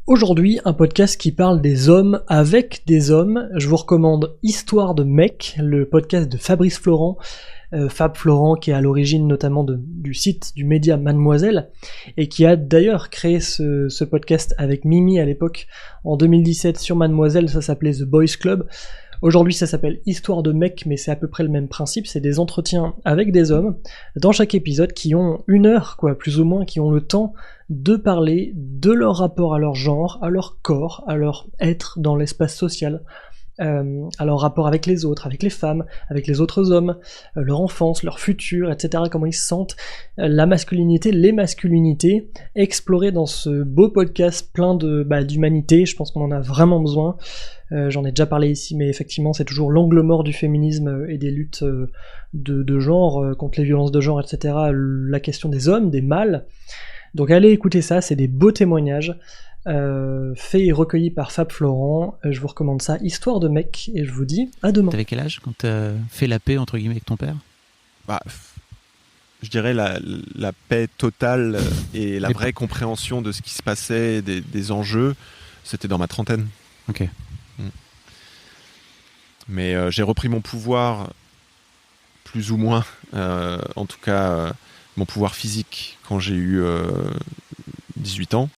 Aujourd'hui, un podcast qui parle des hommes avec des hommes. Je vous recommande Histoire de mec, le podcast de Fabrice Florent. Fab Florent qui est à l'origine notamment du site du média Mademoiselle et qui a d'ailleurs créé ce podcast avec Mimi à l'époque en 2017 sur Mademoiselle. Ça s'appelait The Boys Club. Aujourd'hui ça s'appelle Histoire de mec, mais c'est à peu près le même principe, c'est des entretiens avec des hommes dans chaque épisode qui ont 1 heure plus ou moins, qui ont le temps de parler de leur rapport à leur genre, à leur corps, à leur être dans l'espace social, à leur rapport avec les autres, avec les femmes, avec les autres hommes, leur enfance, leur futur, etc., comment ils se sentent, la masculinité, les masculinités, explorées dans ce beau podcast plein d'humanité. Je pense qu'on en a vraiment besoin. J'en ai déjà parlé ici, mais effectivement c'est toujours l'angle mort du féminisme et des luttes de genre, contre les violences de genre, etc., la question des hommes, des mâles. Donc allez écouter ça, c'est des beaux témoignages faits et recueillis par Fab Florent. Je vous recommande ça, Histoire de mec, et je vous dis à demain. T'avais quel âge quand t'as fait la paix entre guillemets avec ton père? Je dirais la paix totale et la vraie compréhension de ce qui se passait, des enjeux, c'était dans ma trentaine. Ok. Mais j'ai repris mon pouvoir, plus ou moins, en tout cas mon pouvoir physique, quand j'ai eu 18 ans.